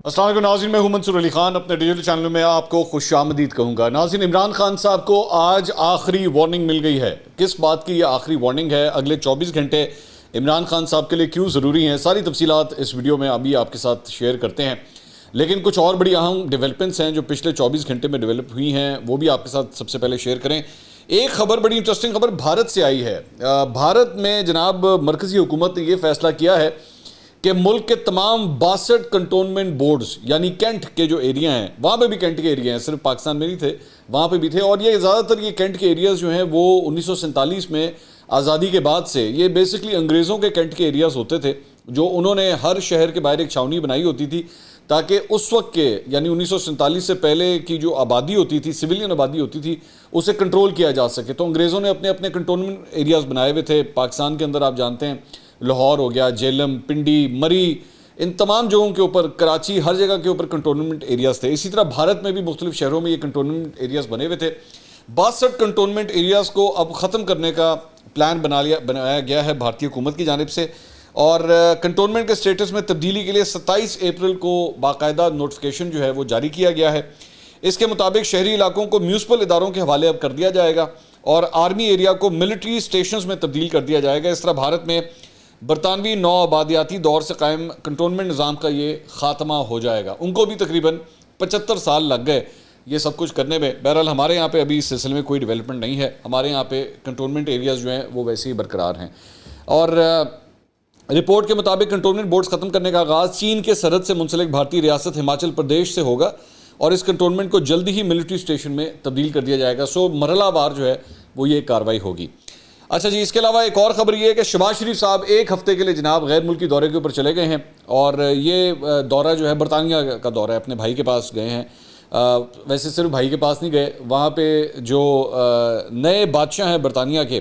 السلام علیکم ناظرین، میں ہوں منصور علی خان۔ اپنے ڈیجیٹل چینل میں آپ کو خوش آمدید کہوں گا۔ ناظرین، عمران خان صاحب کو آج آخری وارننگ مل گئی ہے۔ کس بات کی یہ آخری وارننگ ہے؟ اگلے 24 گھنٹے عمران خان صاحب کے لیے کیوں ضروری ہیں؟ ساری تفصیلات اس ویڈیو میں ابھی آپ کے ساتھ شیئر کرتے ہیں، لیکن کچھ اور بڑی اہم ڈیولپمنٹس ہیں جو پچھلے 24 گھنٹے میں ڈیولپ ہوئی ہیں، وہ بھی آپ کے ساتھ سب سے پہلے شیئر کریں۔ ایک خبر، بڑی انٹرسٹنگ خبر بھارت سے آئی ہے۔ بھارت میں جناب مرکزی حکومت نے یہ فیصلہ کیا ہے کہ ملک کے تمام 62 کنٹونمنٹ بورڈز، یعنی کینٹ کے جو ایریا ہیں، وہاں پہ بھی کینٹ کے ایریا ہیں، صرف پاکستان میں نہیں تھے، وہاں پہ بھی تھے، اور یہ زیادہ تر یہ کینٹ کے ایریاز جو ہیں وہ 1947 میں آزادی کے بعد سے، یہ بیسکلی انگریزوں کے کینٹ کے ایریاز ہوتے تھے، جو انہوں نے ہر شہر کے باہر ایک چھاؤنی بنائی ہوتی تھی تاکہ اس وقت کے، یعنی 1947 سے پہلے کی جو آبادی ہوتی تھی، سویلین آبادی ہوتی تھی، اسے کنٹرول کیا جا سکے۔ تو انگریزوں نے اپنے اپنے کنٹونمنٹ ایریاز بنائے ہوئے تھے۔ پاکستان کے اندر آپ جانتے ہیں لاہور ہو گیا، جیلم، پنڈی، مری، ان تمام جگہوں کے اوپر، کراچی، ہر جگہ کے اوپر کنٹونمنٹ ایریاز تھے۔ اسی طرح بھارت میں بھی مختلف شہروں میں یہ کنٹونمنٹ ایریاز بنے ہوئے تھے۔ 62 کنٹونمنٹ ایریاز کو اب ختم کرنے کا پلان بنایا گیا ہے بھارتی حکومت کی جانب سے، اور کنٹونمنٹ کے سٹیٹس میں تبدیلی کے لیے 27 اپریل کو باقاعدہ نوٹیفیکیشن جو ہے وہ جاری کیا گیا ہے۔ اس کے مطابق شہری علاقوں کو میونسپل اداروں کے حوالے اب کر دیا جائے گا، اور آرمی ایریا کو ملٹری اسٹیشنز میں تبدیل کر دیا جائے گا۔ اس طرح بھارت میں برطانوی نو آبادیاتی دور سے قائم کنٹونمنٹ نظام کا یہ خاتمہ ہو جائے گا۔ ان کو بھی تقریباً 75 سال لگ گئے یہ سب کچھ کرنے میں۔ بہرحال ہمارے یہاں پہ ابھی اس سلسلے میں کوئی ڈیولپمنٹ نہیں ہے، ہمارے یہاں پہ کنٹونمنٹ ایریاز جو ہیں وہ ویسے ہی برقرار ہیں۔ اور رپورٹ کے مطابق کنٹونمنٹ بورڈز ختم کرنے کا آغاز چین کے سرحد سے منسلک بھارتی ریاست ہماچل پردیش سے ہوگا، اور اس کنٹونمنٹ کو جلدی ہی ملٹری اسٹیشن میں تبدیل کر دیا جائے گا۔ مرحلہ وار جو ہے وہ یہ کارروائی ہوگی۔ اچھا جی، اس کے علاوہ ایک اور خبر یہ ہے کہ شہباز شریف صاحب ایک ہفتے کے لیے جناب غیر ملکی دورے کے اوپر چلے گئے ہیں، اور یہ دورہ جو ہے برطانیہ کا دورہ ہے، اپنے بھائی کے پاس گئے ہیں۔ ویسے صرف بھائی کے پاس نہیں گئے، وہاں پہ جو نئے بادشاہ ہیں برطانیہ کے،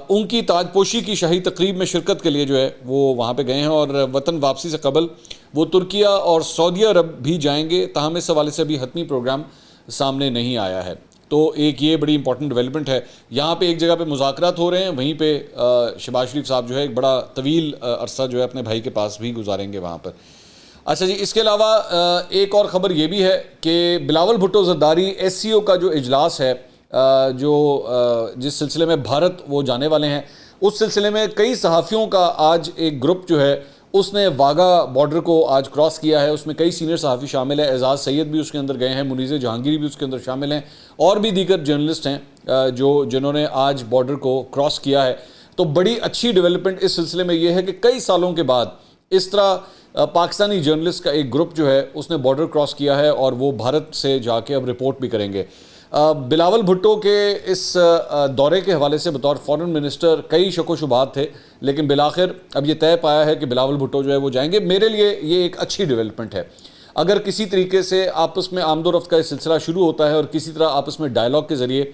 ان کی تاج پوشی کی شاہی تقریب میں شرکت کے لیے جو ہے وہ وہاں پہ گئے ہیں، اور وطن واپسی سے قبل وہ ترکیہ اور سعودی عرب بھی جائیں گے، تاہم اس حوالے سے ابھی حتمی پروگرام سامنے نہیں آیا ہے۔ تو ایک یہ بڑی امپورٹنٹ ڈیولپمنٹ ہے۔ یہاں پہ ایک جگہ پہ مذاکرات ہو رہے ہیں، وہیں پہ شہباز شریف صاحب جو ہے ایک بڑا طویل عرصہ جو ہے اپنے بھائی کے پاس بھی گزاریں گے وہاں پر۔ اچھا جی، اس کے علاوہ ایک اور خبر یہ بھی ہے کہ بلاول بھٹو زرداری SCO کا جو اجلاس ہے، جس سلسلے میں بھارت وہ جانے والے ہیں، اس سلسلے میں کئی صحافیوں کا آج ایک گروپ جو ہے اس نے واگا بارڈر کو آج کراس کیا ہے۔ اس میں کئی سینئر صحافی شامل ہیں، اعزاز سید بھی اس کے اندر گئے ہیں، منیز جہانگیری بھی اس کے اندر شامل ہیں، اور بھی دیگر جرنلسٹ ہیں جنہوں نے آج بارڈر کو کراس کیا ہے۔ تو بڑی اچھی ڈیولپمنٹ اس سلسلے میں یہ ہے کہ کئی سالوں کے بعد اس طرح پاکستانی جرنلسٹ کا ایک گروپ جو ہے اس نے بارڈر کراس کیا ہے، اور وہ بھارت سے جا کے اب رپورٹ بھی کریں گے۔ بلاول بھٹو کے اس دورے کے حوالے سے بطور فارن منسٹر کئی شک و شبہات تھے، لیکن بالآخر اب یہ طے پایا ہے کہ بلاول بھٹو جو ہے وہ جائیں گے۔ میرے لیے یہ ایک اچھی ڈیولپمنٹ ہے۔ اگر کسی طریقے سے آپس میں آمد و رفت کا یہ سلسلہ شروع ہوتا ہے اور کسی طرح آپس میں ڈائلاگ کے ذریعے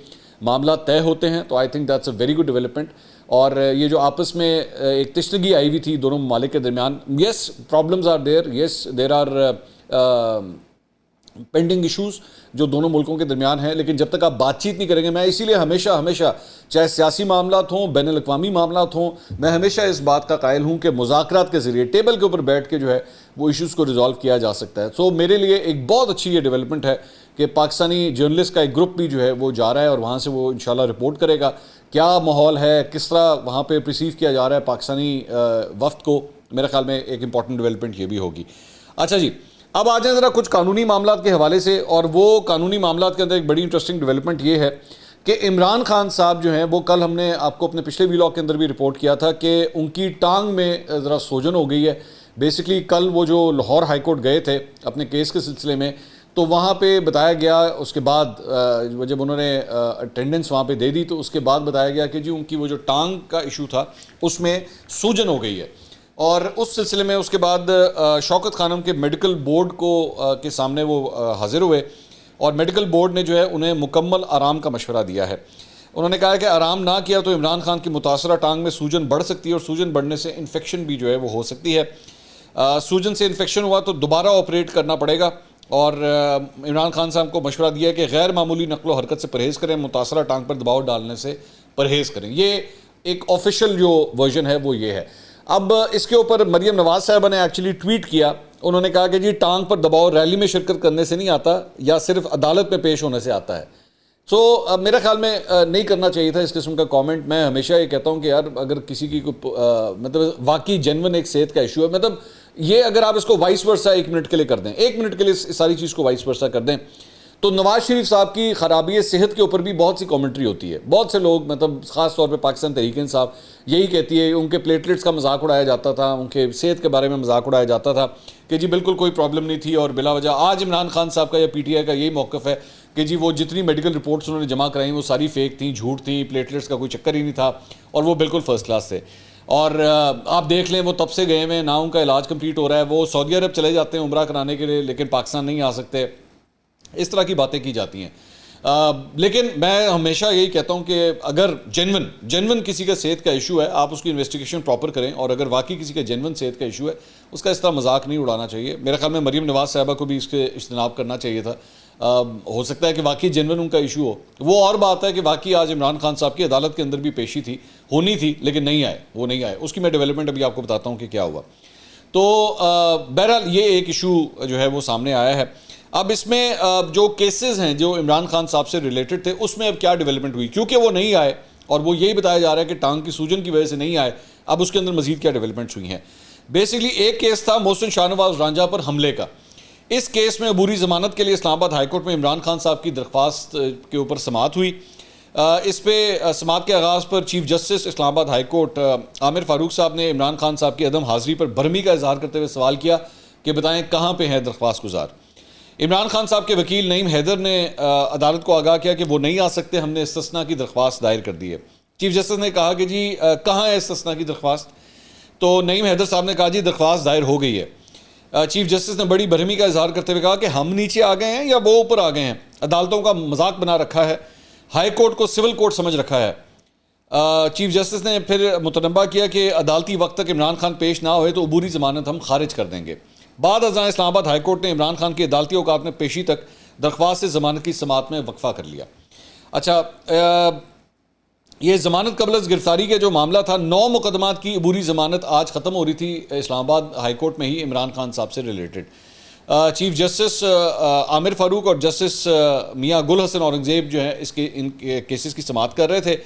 معاملات طے ہوتے ہیں، تو I think that's a very good development. اور یہ جو آپس میں ایک تشنگی آئی ہوئی تھی دونوں ممالک کے درمیان، yes problems are there, yes there are pending issues جو دونوں ملکوں کے درمیان ہیں، لیکن جب تک آپ بات چیت نہیں کریں گے، میں اسی لیے ہمیشہ چاہے سیاسی معاملات ہوں، بین الاقوامی معاملات ہوں، میں ہمیشہ اس بات کا قائل ہوں کہ مذاکرات کے ذریعے ٹیبل کے اوپر بیٹھ کے جو ہے وہ ایشوز کو ریزالو کیا جا سکتا ہے۔ میرے لیے ایک بہت اچھی یہ ڈیولپمنٹ ہے کہ پاکستانی جرنلسٹ کا ایک گروپ بھی جو ہے وہ جا رہا ہے، اور وہاں سے وہ انشاءاللہ رپورٹ کرے گا کیا ماحول ہے، کس طرح وہاں پہ پرسیو کیا جا رہا ہے پاکستانی وفد کو۔ میرے خیال میں ایک امپورٹنٹ ڈیولپمنٹ یہ بھی ہوگی۔ اچھا جی، اب آ جائیں ذرا کچھ قانونی معاملات کے حوالے سے، اور وہ قانونی معاملات کے اندر ایک بڑی انٹرسٹنگ ڈیولپمنٹ یہ ہے کہ عمران خان صاحب جو ہیں وہ کل ہم نے آپ کو اپنے پچھلے ویلاگ کے اندر بھی رپورٹ کیا تھا کہ ان کی ٹانگ میں ذرا سوجن ہو گئی ہے۔ بیسکلی کل وہ جو لاہور ہائی کورٹ گئے تھے اپنے کیس کے سلسلے میں، تو وہاں پہ بتایا گیا، اس کے بعد جب انہوں نے اٹینڈنس وہاں پہ دے دی تو اس کے بعد بتایا گیا کہ جی ان کی وہ جو ٹانگ کا ایشو تھا اس میں سوجن ہو گئی ہے، اور اس سلسلے میں اس کے بعد شوکت خانم کے میڈیکل بورڈ کے سامنے وہ حاضر ہوئے، اور میڈیکل بورڈ نے جو ہے انہیں مکمل آرام کا مشورہ دیا ہے۔ انہوں نے کہا کہ آرام نہ کیا تو عمران خان کی متاثرہ ٹانگ میں سوجن بڑھ سکتی ہے، اور سوجن بڑھنے سے انفیکشن بھی جو ہے وہ ہو سکتی ہے۔ سوجن سے انفیکشن ہوا تو دوبارہ آپریٹ کرنا پڑے گا، اور عمران خان صاحب کو مشورہ دیا ہے کہ غیر معمولی نقل و حرکت سے پرہیز کریں، متاثرہ ٹانگ پر دباؤ ڈالنے سے پرہیز کریں۔ یہ ایک آفیشیل جو ورژن ہے وہ یہ ہے۔ اب اس کے اوپر مریم نواز صاحبہ نے ایکچولی ٹویٹ کیا انہوں نے کہا کہ جی ٹانگ پر دباؤ ریلی میں شرکت کرنے سے نہیں آتا یا صرف عدالت میں پیش ہونے سے آتا ہے. سو میرے خیال میں نہیں کرنا چاہیے تھا اس قسم کا کامنٹ. میں ہمیشہ یہ کہتا ہوں کہ یار اگر کسی کی مطلب واقعی جینون ایک صحت کا ایشو ہے, مطلب یہ اگر آپ اس کو وائس ورسا 1 منٹ کے لیے کر دیں, 1 منٹ کے لیے اس ساری چیز کو وائس ورسا کر دیں, تو نواز شریف صاحب کی خرابی صحت کے اوپر بھی بہت سی کامنٹری ہوتی ہے. بہت سے لوگ مطلب خاص طور پہ پاکستان تحریک انصاف یہی کہتی ہے, ان کے پلیٹلیٹس کا مذاق اڑایا جاتا تھا, ان کے صحت کے بارے میں مذاق اڑایا جاتا تھا کہ جی بالکل کوئی پرابلم نہیں تھی, اور بلا وجہ آج عمران خان صاحب کا یا پی ٹی آئی کا یہی موقف ہے کہ جی وہ جتنی میڈیکل رپورٹس انہوں نے جمع کرائیں وہ ساری فیک تھیں, جھوٹ تھیں, پلیٹلیٹس کا کوئی چکر ہی نہیں تھا, اور وہ بالکل فرسٹ کلاس تھے. اور آپ دیکھ لیں وہ تب سے گئے ہوئے, نہ ان کا علاج کمپلیٹ ہو رہا ہے, وہ سعودی عرب چلے جاتے ہیں عمرہ کرانے کے لیے لیکن پاکستان نہیں آ سکتے. اس طرح کی باتیں کی جاتی ہیں. لیکن میں ہمیشہ یہی کہتا ہوں کہ اگر جینون کسی کا صحت کا ایشو ہے, آپ اس کی انویسٹیگیشن پراپر کریں, اور اگر واقعی کسی کا جینون صحت کا ایشو ہے اس کا اس طرح مذاق نہیں اڑانا چاہیے. میرے خیال میں مریم نواز صاحبہ کو بھی اس کے اجتناب کرنا چاہیے تھا. ہو سکتا ہے کہ واقعی جینون ان کا ایشو ہو, وہ اور بات ہے کہ واقعی آج عمران خان صاحب کی عدالت کے اندر بھی پیشی تھی, ہونی تھی, لیکن نہیں آئے, وہ نہیں آئے. اس کی میں ڈیولپمنٹ ابھی آپ کو بتاتا ہوں کہ کیا ہوا. تو بہرحال یہ ایک ایشو جو ہے وہ سامنے آیا ہے. اب اس میں جو کیسز ہیں جو عمران خان صاحب سے ریلیٹڈ تھے اس میں اب کیا ڈیولپمنٹ ہوئی, کیونکہ وہ نہیں آئے اور وہ یہی بتایا جا رہا ہے کہ ٹانگ کی سوجن کی وجہ سے نہیں آئے. اب اس کے اندر مزید کیا ڈیولپمنٹس ہوئی ہیں. بیسیکلی ایک کیس تھا محسن شاہ نواز رانجھا پر حملے کا. اس کیس میں عبوری ضمانت کے لیے اسلام آباد ہائی کورٹ میں عمران خان صاحب کی درخواست کے اوپر سماعت ہوئی. اس پہ سماعت کے آغاز پر چیف جسٹس اسلام آباد ہائی کورٹ عامر فاروق صاحب نے عمران خان صاحب کی عدم حاضری پر برہمی کا اظہار کرتے ہوئے سوال کیا کہ بتائیں کہاں پہ ہیں درخواست گزار. عمران خان صاحب کے وکیل نعیم حیدر نے عدالت کو آگاہ کیا کہ وہ نہیں آ سکتے, ہم نے استثناء کی درخواست دائر کر دی ہے. چیف جسٹس نے کہا کہ جی کہاں ہے استثناء کی درخواست, تو نعیم حیدر صاحب نے کہا جی درخواست دائر ہو گئی ہے. چیف جسٹس نے بڑی برہمی کا اظہار کرتے ہوئے کہا کہ ہم نیچے آ گئے ہیں یا وہ اوپر آ گئے ہیں, عدالتوں کا مذاق بنا رکھا ہے, ہائی کورٹ کو سول کورٹ سمجھ رکھا ہے. چیف جسٹس نے پھر متنبہ کیا کہ عدالتی وقت تک عمران خان پیش نہ ہوئے تو عبوری ضمانت ہم خارج کر دیں گے. بعد ازاں اسلام آباد ہائی کورٹ نے عمران خان کی عدالتی اوقات میں پیشی تک درخواست سے ضمانت کی سماعت میں وقفہ کر لیا. اچھا, یہ ضمانت قبل از گرفتاری کا جو معاملہ تھا, 9 مقدمات کی عبوری ضمانت آج ختم ہو رہی تھی اسلام آباد ہائی کورٹ میں ہی عمران خان صاحب سے ریلیٹڈ. چیف جسٹس عامر فاروق اور جسٹس میاں گل حسن اورنگزیب جو ہے ان کیسز کی سماعت کر رہے تھے.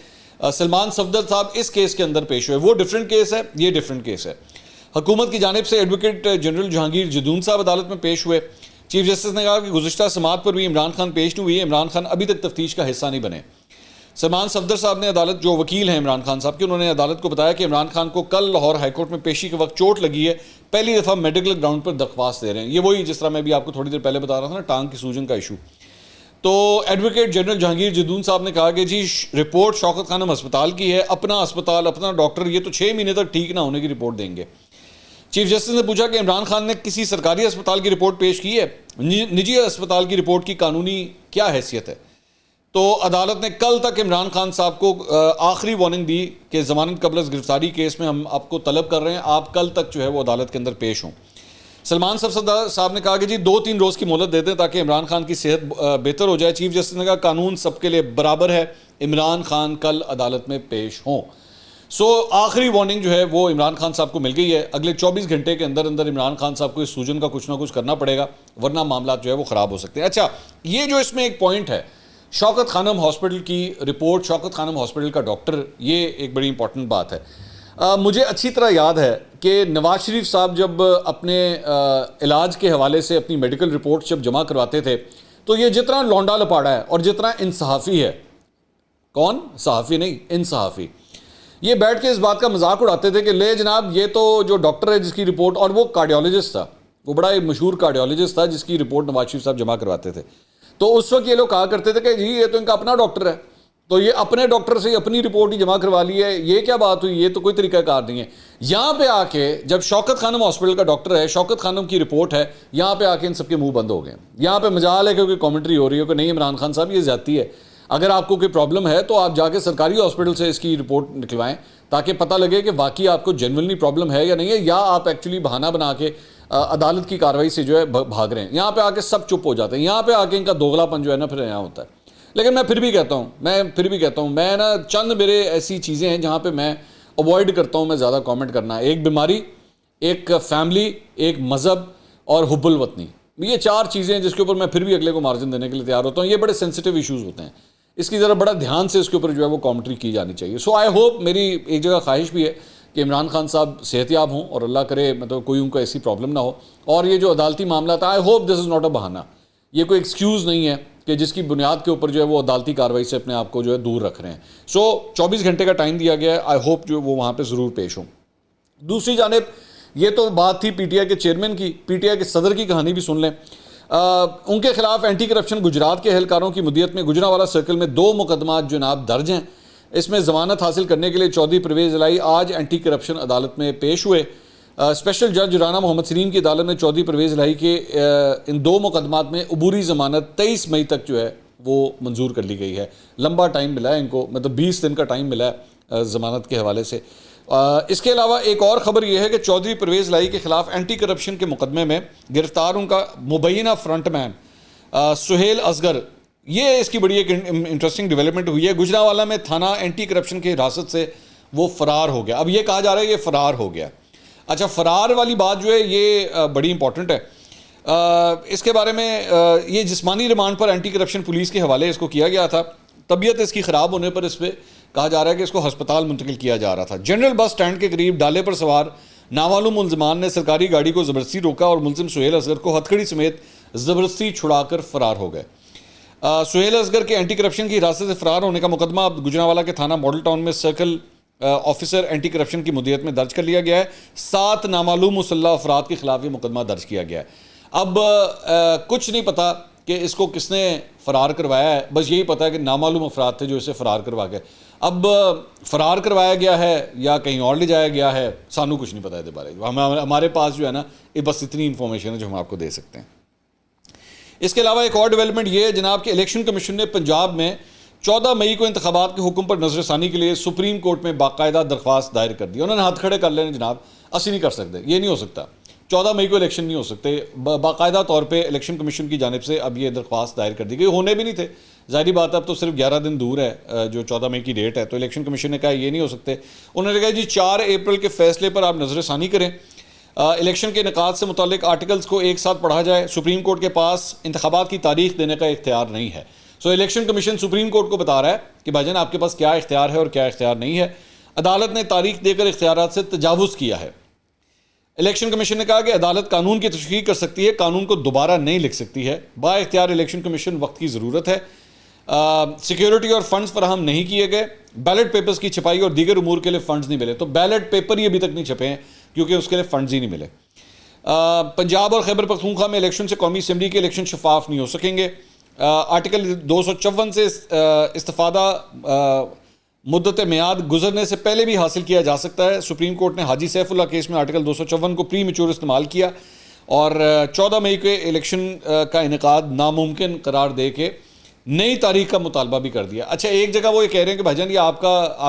سلمان صفدر صاحب اس کیس کے اندر پیش ہوئے. وہ ڈیفرنٹ کیس ہے, یہ ڈیفرنٹ کیس ہے. حکومت کی جانب سے ایڈوکیٹ جنرل جہانگیر جدون صاحب عدالت میں پیش ہوئے. چیف جسٹس نے کہا کہ گزشتہ سماعت پر بھی عمران خان پیش نہیں ہوئی, عمران خان ابھی تک تفتیش کا حصہ نہیں بنے. سلمان صفدر صاحب نے عدالت, جو وکیل ہیں عمران خان صاحب کے, انہوں نے عدالت کو بتایا کہ عمران خان کو کل لاہور ہائی کورٹ میں پیشی کے وقت چوٹ لگی ہے, پہلی دفعہ میڈیکل گراؤنڈ پر درخواست دے رہے ہیں. یہ وہی جس طرح میں بھی آپ کو تھوڑی دیر پہلے بتا رہا تھا نا, ٹانگ کی سوجن کا ایشو. تو ایڈوکیٹ جنرل جہانگیر جدون صاحب نے کہا کہ جی رپورٹ شوکت خانم ہسپتال کی ہے, اپنا ہسپتال اپنا ڈاکٹر, یہ تو 6 مہینے تک ٹھیک نہ ہونے کی رپورٹ دیں گے. چیف جسٹس نے پوچھا کہ عمران خان نے کسی سرکاری ہسپتال کی رپورٹ پیش کی ہے, نجی ہسپتال کی رپورٹ کی قانونی کیا حیثیت ہے. تو عدالت نے کل تک عمران خان صاحب کو آخری وارننگ دی کہ ضمانت قبل از گرفتاری کیس میں ہم آپ کو طلب کر رہے ہیں, آپ کل تک جو ہے وہ عدالت کے اندر پیش ہوں. سلمان صفدر صاحب نے کہا کہ جی 2-3 روز کی مہلت دے دیں تاکہ عمران خان کی صحت بہتر ہو جائے. چیف جسٹس نے کہا قانون سب کے لیے برابر ہے, عمران خان کل عدالت میں پیش ہوں. سو آخری وارننگ جو ہے وہ عمران خان صاحب کو مل گئی ہے. اگلے 24 گھنٹے کے اندر اندر عمران خان صاحب کو اس سوجن کا کچھ نہ کچھ کرنا پڑے گا, ورنہ معاملات جو ہے وہ خراب ہو سکتے ہیں. اچھا, یہ جو اس میں ایک پوائنٹ ہے, شوکت خانم ہاسپٹل کی رپورٹ, شوکت خانم ہاسپٹل کا ڈاکٹر, یہ ایک بڑی امپورٹنٹ بات ہے. مجھے اچھی طرح یاد ہے کہ نواز شریف صاحب جب اپنے علاج کے حوالے سے اپنی میڈیکل رپورٹ جب جمع کرواتے تھے تو یہ جتنا لونڈا لپاڑا ہے اور جتنا انصحافی ہے, کون صحافی نہیں انصحافی, یہ بیٹھ کے اس بات کا مذاق اڑاتے تھے کہ لے جناب یہ تو جو ڈاکٹر ہے جس کی رپورٹ, اور وہ کارڈیولوجسٹ تھا, وہ بڑا ایک مشہور کارڈیولوجسٹ تھا جس کی رپورٹ نواز شریف صاحب جمع کرواتے تھے. تو اس وقت یہ لوگ کہا کرتے تھے کہ جی یہ تو ان کا اپنا ڈاکٹر ہے, تو یہ اپنے ڈاکٹر سے اپنی رپورٹ ہی جمع کروا لی ہے, یہ کیا بات ہوئی, یہ تو کوئی طریقہ کار نہیں ہے. یہاں پہ آ کے جب شوکت خانم ہاسپٹل کا ڈاکٹر ہے, شوکت خانم کی رپورٹ ہے, یہاں پہ آ کے ان سب کے منہ بند ہو گئے. یہاں پہ مجال ہے کہ کوئی کامنٹری ہو رہی ہو کہ نہیں عمران خان صاحب یہ زیادتی ہے, اگر آپ کو کوئی پرابلم ہے تو آپ جا کے سرکاری ہاسپٹل سے اس کی رپورٹ نکلوائیں تاکہ پتہ لگے کہ واقعی آپ کو جینوئنلی پرابلم ہے یا نہیں ہے, یا آپ ایکچولی بہانہ بنا کے عدالت کی کارروائی سے جو ہے بھاگ رہے ہیں. یہاں پہ آ کے سب چپ ہو جاتے ہیں, یہاں پہ آ کے ان کا دوغلا پن جو ہے نا پھر یہاں ہوتا ہے. لیکن میں پھر بھی کہتا ہوں میں نا چند میرے ایسی چیزیں ہیں جہاں پہ میں اوائڈ کرتا ہوں میں زیادہ کامنٹ کرنا. ایک بیماری, ایک فیملی, ایک مذہب اور حب الوطنی. یہ 4 چیزیں ہیں جس کے اوپر میں پھر بھی اگلے کو مارجن دینے کے لیے تیار ہوتا ہوں. یہ بڑے سینسٹیو ایشوز ہوتے ہیں, اس کی ذرا بڑا دھیان سے اس کے اوپر جو ہے وہ کامنٹری کی جانی چاہیے. سو آئی ہوپ, میری ایک جگہ خواہش بھی ہے کہ عمران خان صاحب صحت یاب ہوں اور اللہ کرے مطلب کوئی ان کو ایسی پرابلم نہ ہو. اور یہ جو عدالتی معاملات I hope this is not a بہانہ, یہ کوئی ایکسکیوز نہیں ہے کہ جس کی بنیاد کے اوپر جو ہے وہ عدالتی کارروائی سے اپنے آپ کو جو ہے دور رکھ رہے ہیں. سو 24 گھنٹے کا ٹائم دیا گیا ہے, آئی ہوپ جو وہ وہاں پہ ضرور پیش ہوں. دوسری جانب یہ تو بات تھی پی ٹی آئی کے چیئرمین کی, پی ٹی آئی کے صدر کی کہانی بھی سن لیں. ان کے خلاف اینٹی کرپشن گجرات کے اہلکاروں کی مدیت میں گجرانوالہ سرکل میں 2 مقدمات جناب درج ہیں. اس میں ضمانت حاصل کرنے کے لیے چودھری پرویز الہی آج اینٹی کرپشن عدالت میں پیش ہوئے. اسپیشل جج رانا محمد سلیم کی عدالت نے چودھری پرویز الہی کے ان 2 مقدمات میں عبوری ضمانت 23 مئی تک جو ہے وہ منظور کر لی گئی ہے. لمبا ٹائم ملا ہے ان کو, مطلب 20 دن کا ٹائم ملا ہے ضمانت کے حوالے سے. اس کے علاوہ ایک اور خبر یہ ہے کہ چودھری پرویز الہی کے خلاف اینٹی کرپشن کے مقدمے میں گرفتار ان کا مبینہ فرنٹ مین سہیل اصغر, یہ اس کی بڑی ایک انٹرسٹنگ ڈیولپمنٹ ہوئی ہے. گجرانوالہ میں تھانہ اینٹی کرپشن کی حراست سے وہ فرار ہو گیا. اب یہ کہا جا رہا ہے کہ فرار ہو گیا. اچھا, فرار والی بات جو ہے یہ بڑی امپورٹنٹ ہے. اس کے بارے میں یہ جسمانی ریمانڈ پر اینٹی کرپشن پولیس کے حوالے اس کو کیا گیا تھا. طبیعت اس کی خراب ہونے پر اس پہ کہا جا رہا ہے کہ اس کو ہسپتال منتقل کیا جا رہا تھا. جنرل بس سٹینڈ کے قریب ڈالے پر سوار نامعلوم ملزمان نے سرکاری گاڑی کو زبردستی روکا اور ملزم سہیل اصغر کو ہتھکڑی سمیت زبردستی چھڑا کر فرار ہو گئے. سہیل اصغر کے اینٹی کرپشن کی حراست سے فرار ہونے کا مقدمہ اب گجرانوالہ کے تھانہ ماڈل ٹاؤن میں سرکل آفیسر اینٹی کرپشن کی مدیت میں درج کر لیا گیا ہے. 7 نامعلوم مسلح افراد کے خلاف یہ مقدمہ درج کیا گیا ہے. اب کچھ نہیں پتا کہ اس کو کس نے فرار کروایا ہے, بس یہی پتا ہے کہ نامعلوم افراد تھے جو اسے فرار کروا گئے. اب فرار کروایا گیا ہے یا کہیں اور لے جایا گیا ہے, سانو کچھ نہیں پتا ہے بارے. ہمارے پاس جو ہے نا یہ بس اتنی انفارمیشن ہے جو ہم آپ کو دے سکتے ہیں. اس کے علاوہ ایک اور ڈیولپمنٹ یہ ہے جناب کہ الیکشن کمیشن نے پنجاب میں 14 مئی کو انتخابات کے حکم پر نظر ثانی کے لیے سپریم کورٹ میں باقاعدہ درخواست دائر کر دی. انہوں نے ہاتھ کھڑے کر لینے جناب, اسی نہیں کر سکتے, یہ نہیں ہو سکتا. 14 مئی کو الیکشن نہیں ہو سکتے. باقاعدہ طور پہ الیکشن کمیشن کی جانب سے اب یہ درخواست دائر کر دی گئی. ہونے بھی نہیں تھے, ظاہری بات ہے, اب تو صرف 11 دن دور ہے جو 14 مئی کی ڈیٹ ہے, تو الیکشن کمیشن نے کہا یہ نہیں ہو سکتے. انہوں نے کہا جی 4 اپریل کے فیصلے پر آپ نظر ثانی کریں. الیکشن کے انعقاد سے متعلق آرٹیکلز کو ایک ساتھ پڑھا جائے. سپریم کورٹ کے پاس انتخابات کی تاریخ دینے کا اختیار نہیں ہے. سو الیکشن کمیشن سپریم کورٹ کو بتا رہا ہے کہ بھائی جان آپ کے پاس کیا اختیار ہے اور کیا اختیار نہیں ہے. عدالت نے تاریخ دے کر اختیارات سے تجاوز کیا ہے. الیکشن کمیشن نے کہا کہ عدالت قانون کی تشریح کر سکتی ہے, قانون کو دوبارہ نہیں لکھ سکتی ہے. با اختیار الیکشن کمیشن وقت کی ضرورت ہے. سیکیورٹی اور فنڈز فراہم نہیں کیے گئے. بیلٹ پیپرز کی چھپائی اور دیگر امور کے لیے فنڈز نہیں ملے. تو بیلٹ پیپر ہی ابھی تک نہیں چھپے ہیں کیونکہ اس کے لیے فنڈز ہی نہیں ملے. پنجاب اور خیبر پختونخوا میں الیکشن سے قومی اسمبلی کے الیکشن شفاف نہیں ہو سکیں گے. آرٹیکل 254 سے استفادہ مدت میعاد گزرنے سے پہلے بھی حاصل کیا جا سکتا ہے. سپریم کورٹ نے حاجی سیف اللہ کیس میں آرٹیکل 254 کو پری میچور استعمال کیا اور 14 مئی کے الیکشن کا انعقاد ناممکن قرار دے کے نئی تاریخ کا مطالبہ بھی کر دیا. اچھا, ایک جگہ وہ یہ کہہ رہے ہیں کہ بھائی جان یہ آپ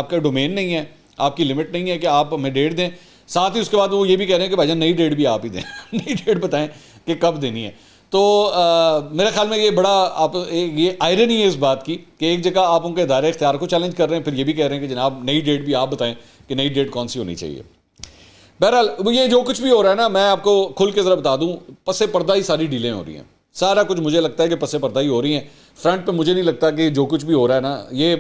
کا ڈومین نہیں ہے, آپ کی لمٹ نہیں ہے کہ آپ ہمیں ڈیٹ دیں. ساتھ ہی اس کے بعد وہ یہ بھی کہہ رہے ہیں کہ بھائی جان نئی ڈیٹ بھی آپ ہی دیں, نئی ڈیٹ بتائیں کہ کب دینی ہے. تو میرے خیال میں یہ بڑا یہ آئرنی ہے اس بات کی کہ ایک جگہ آپ ان کے ادارے اختیار کو چیلنج کر رہے ہیں, پھر یہ بھی کہہ رہے ہیں کہ جناب نئی ڈیٹ بھی آپ بتائیں کہ نئی ڈیٹ کون سی ہونی چاہیے. بہرحال یہ جو کچھ بھی ہو رہا ہے نا, میں آپ کو کھل کے ذرا بتا دوں, پس پردہ ہی ساری ڈیلیں ہو رہی ہیں. سارا کچھ مجھے لگتا ہے کہ پس پردہ ہی ہو رہی ہیں. فرنٹ پہ مجھے نہیں لگتا کہ جو کچھ بھی ہو رہا ہے نا یہ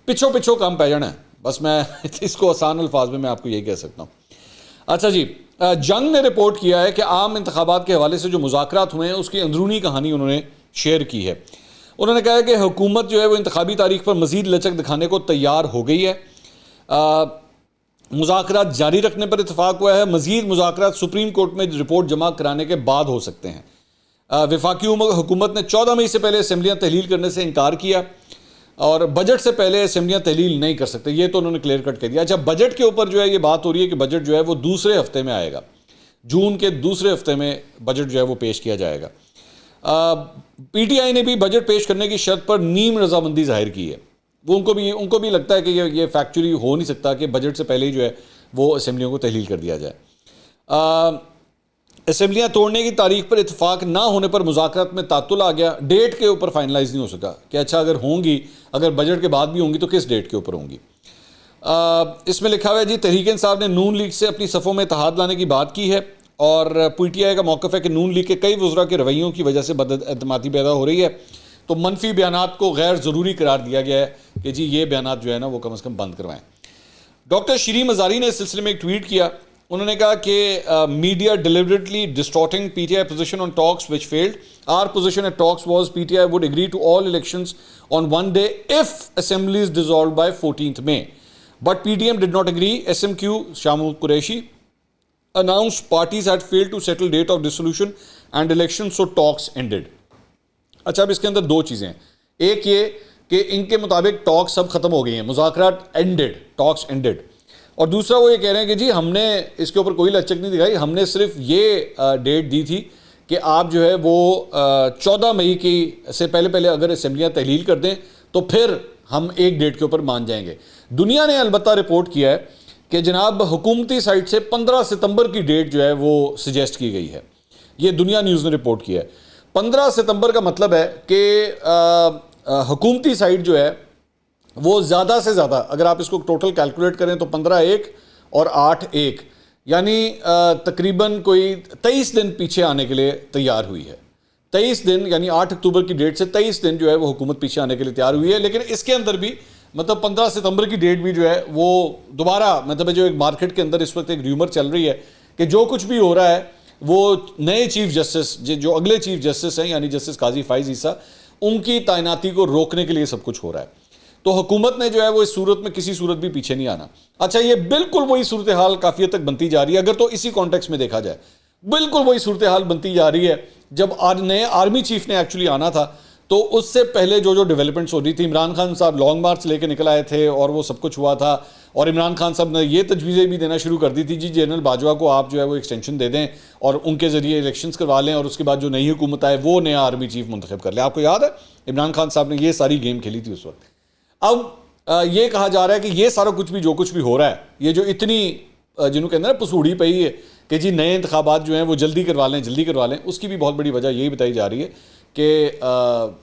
پچھو کام پہ جانا ہے. بس میں اس کو آسان الفاظ میں آپ کو یہی کہہ سکتا ہوں. اچھا جی, جنگ نے رپورٹ کیا ہے کہ عام انتخابات کے حوالے سے جو مذاکرات ہوئے ہیں اس کی اندرونی کہانی انہوں نے شیئر کی ہے. انہوں نے کہا ہے کہ حکومت جو ہے وہ انتخابی تاریخ پر مزید لچک دکھانے کو تیار ہو گئی ہے. مذاکرات جاری رکھنے پر اتفاق ہوا ہے. مزید مذاکرات سپریم کورٹ میں رپورٹ جمع کرانے کے بعد ہو سکتے ہیں. وفاقی حکومت نے 14 مئی سے پہلے اسمبلیاں تحلیل کرنے سے انکار کیا اور بجٹ سے پہلے اسمبلیاں تحلیل نہیں کر سکتے, یہ تو انہوں نے کلیئر کٹ کر دیا. اچھا, بجٹ کے اوپر جو ہے یہ بات ہو رہی ہے کہ بجٹ جو ہے وہ دوسرے ہفتے میں آئے گا. جون کے دوسرے ہفتے میں بجٹ جو ہے وہ پیش کیا جائے گا. پی ٹی آئی نے بھی بجٹ پیش کرنے کی شرط پر نیم رضامندی ظاہر کی ہے. وہ ان کو بھی لگتا ہے کہ یہ فیکچولی ہو نہیں سکتا کہ بجٹ سے پہلے ہی جو ہے وہ اسمبلیوں کو تحلیل کر دیا جائے. اسمبلیاں توڑنے کی تاریخ پر اتفاق نہ ہونے پر مذاکرات میں تعطل آ گیا. ڈیٹ کے اوپر فائنلائز نہیں ہو سکا کہ اچھا اگر ہوں گی, اگر بجٹ کے بعد بھی ہوں گی تو کس ڈیٹ کے اوپر ہوں گی. اس میں لکھا ہوا ہے جی, تحریک انصاف نے نون لیگ سے اپنی صفوں میں اتحاد لانے کی بات کی ہے. اور پی ٹی آئی کا موقف ہے کہ نون لیگ کے کئی وزراء کے رویوں کی وجہ سے بد اعتمادی پیدا ہو رہی ہے، تو منفی بیانات کو غیر ضروری قرار دیا گیا ہے کہ جی یہ بیانات جو ہے نا وہ کم از کم بند کروائیں۔ ڈاکٹر شیرین مزاری نے اس سلسلے میں ایک ٹویٹ کیا، انہوں نے کہا کہ media deliberately distorting P T I position on talks which failed, our position at talks was P T I would agree to all elections on one day if assembly is dissolved by 14th May, but PDM did not agree. SMQ Shamul Qureshi announced parties had failed to settle date of dissolution and election, so talks ended. اچھا اب اس کے اندر دو چیزیں ہیں، ایک یہ کہ ان کے مطابق ٹاکس سب ختم ہو گئی ہیں، مذاکرات اینڈڈ، ٹاکس اینڈڈ، اور دوسرا وہ یہ کہہ رہے ہیں کہ جی ہم نے اس کے اوپر کوئی لچک نہیں دکھائی، ہم نے صرف یہ ڈیٹ دی تھی کہ آپ جو ہے وہ 14 مئی کی سے پہلے اگر اسمبلیاں تحلیل کر دیں تو پھر ہم ایک ڈیٹ کے اوپر مان جائیں گے۔ دنیا نے البتہ رپورٹ کیا ہے کہ جناب حکومتی سائٹ سے 15 ستمبر کی ڈیٹ جو ہے وہ سجیسٹ کی گئی ہے، یہ دنیا نیوز نے رپورٹ کیا ہے۔ 15 ستمبر کا مطلب ہے کہ حکومتی سائٹ جو ہے وہ زیادہ سے زیادہ اگر آپ اس کو ٹوٹل کیلکولیٹ کریں تو 15/1 اور 8/1 یعنی تقریباً کوئی 23 دن پیچھے آنے کے لیے تیار ہوئی ہے۔ 23 دن یعنی 8 اکتوبر کی ڈیٹ سے 23 دن جو ہے وہ حکومت پیچھے آنے کے لیے تیار ہوئی ہے، لیکن اس کے اندر بھی مطلب 15 ستمبر کی ڈیٹ بھی جو ہے وہ دوبارہ مطلب جو ایک مارکیٹ کے اندر اس وقت ایک ریومر چل رہی ہے کہ جو کچھ بھی ہو رہا ہے وہ نئے چیف جسٹس جو اگلے چیف جسٹس ہیں یعنی جسٹس قاضی فائز عیسیٰ ان کی تعیناتی کو روکنے کے لیے سب کچھ ہو رہا ہے۔ تو حکومت نے جو ہے وہ اس صورت میں کسی صورت بھی پیچھے نہیں آنا۔ اچھا یہ بالکل وہی صورتحال کافی حد تک بنتی جا رہی ہے، اگر تو اسی کانٹیکس میں دیکھا جائے بالکل وہی صورتحال بنتی جا رہی ہے۔ جب نئے آرمی چیف نے ایکچولی آنا تھا تو اس سے پہلے جو ڈیولپمنٹس ہو رہی تھی، عمران خان صاحب لانگ مارچ لے کے نکل آئے تھے اور وہ سب کچھ ہوا تھا، اور عمران خان صاحب نے یہ تجویزیں بھی دینا شروع کر دی تھی جی جنرل باجوہ کو آپ جو ہے وہ ایکسٹینشن دے دیں اور ان کے ذریعے الیکشنز کروا لیں اور اس کے بعد جو نئی حکومت آئے وہ نیا آرمی چیف منتخب کر لیں۔ آپ کو یاد ہے عمران خان صاحب نے یہ ساری گیم کھیلی تھی اس وقت۔ اب یہ کہا جا رہا ہے کہ یہ سارا کچھ بھی جو کچھ بھی ہو رہا ہے، یہ جو اتنی جنہوں کہتے ہیں نا پسوڑی پئی ہے کہ جی نئے انتخابات جو ہیں وہ جلدی کروا لیں، اس کی بھی بہت بڑی وجہ یہی بتائی جا رہی ہے کہ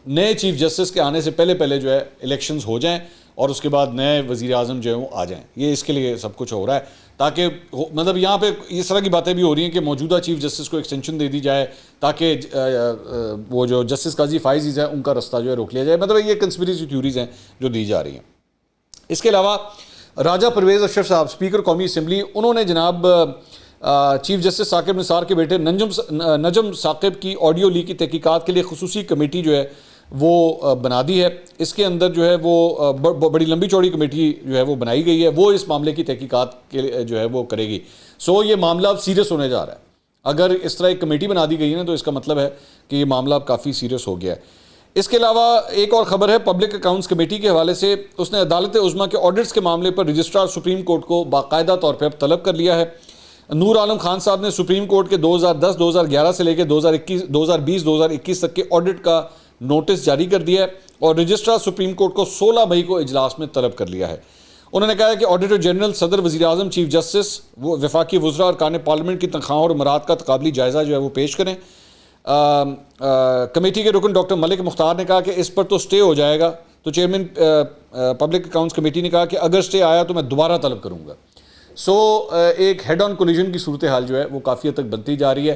نئے چیف جسٹس کے آنے سے پہلے جو ہے الیکشنز ہو جائیں اور اس کے بعد نئے وزیر اعظم جو ہیں وہ آ جائیں۔ یہ اس کے لیے سب کچھ ہو رہا ہے تاکہ مطلب یہاں پہ اس طرح کی باتیں بھی ہو رہی ہیں کہ موجودہ چیف جسٹس کو ایکسٹینشن دے دی جائے تاکہ وہ جو جسٹس قاضی فائز عیسیٰ ان کا رستہ جو ہے روک لیا جائے۔ مطلب یہ کنسپیریسی تھیوریز ہیں جو دی جا رہی ہیں۔ اس کے علاوہ راجہ پرویز اشرف صاحب اسپیکر قومی اسمبلی، انہوں نے جناب چیف جسٹس ثاقب نثار کے بیٹے نجم ثاقب کی آڈیو لیک کی تحقیقات کے لیے خصوصی کمیٹی جو ہے وہ بنا دی ہے۔ اس کے اندر جو ہے وہ بڑی لمبی چوڑی کمیٹی جو ہے وہ بنائی گئی ہے، وہ اس معاملے کی تحقیقات کے جو ہے وہ کرے گی۔ یہ معاملہ اب سیریس ہونے جا رہا ہے۔ اگر اس طرح ایک کمیٹی بنا دی گئی ہے نا تو اس کا مطلب ہے کہ یہ معاملہ اب کافی سیریس ہو گیا ہے۔ اس کے علاوہ ایک اور خبر ہے پبلک اکاؤنٹس کمیٹی کے حوالے سے، اس نے عدالت عظمیٰ کے آڈٹس کے معاملے پر رجسٹرار سپریم کورٹ کو باقاعدہ طور پہ اب طلب کر لیا ہے۔ نور عالم خان صاحب نے سپریم کورٹ کے 2010 2011 سے لے کے 2020 2021 تک کے آڈٹ کا نوٹس جاری کر دیا ہے اور رجسٹرار سپریم کورٹ کو 16 مئی کو اجلاس میں طلب کر لیا ہے۔ انہوں نے کہا ہے کہ آڈیٹر جنرل، صدر، وزیر اعظم، چیف جسٹس، وفاقی وزراء اور ارکان پارلیمنٹ کی تنخواہوں اور امورات کا تقابلی جائزہ جو ہے وہ پیش کریں۔ کمیٹی کے رکن ڈاکٹر ملک مختار نے کہا کہ اس پر تو سٹے ہو جائے گا، تو چیئرمین پبلک اکاؤنٹس کمیٹی نے کہا کہ اگر سٹے آیا تو میں دوبارہ طلب کروں گا۔ ایک ہیڈ آن کولیجن کی صورتحال جو ہے وہ کافی حد تک بنتی جا رہی ہے۔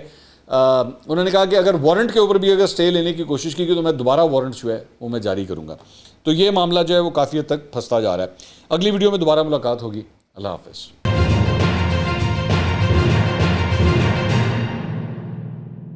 انہوں نے کہا کہ اگر وارنٹ کے اوپر بھی اگر سٹے لینے کی کوشش کی تو میں دوبارہ وارنٹ جو ہے وہ میں جاری کروں گا۔ تو یہ معاملہ جو ہے وہ کافی حد تک پھنستا جا رہا ہے۔ اگلی ویڈیو میں دوبارہ ملاقات ہوگی۔ اللہ حافظ۔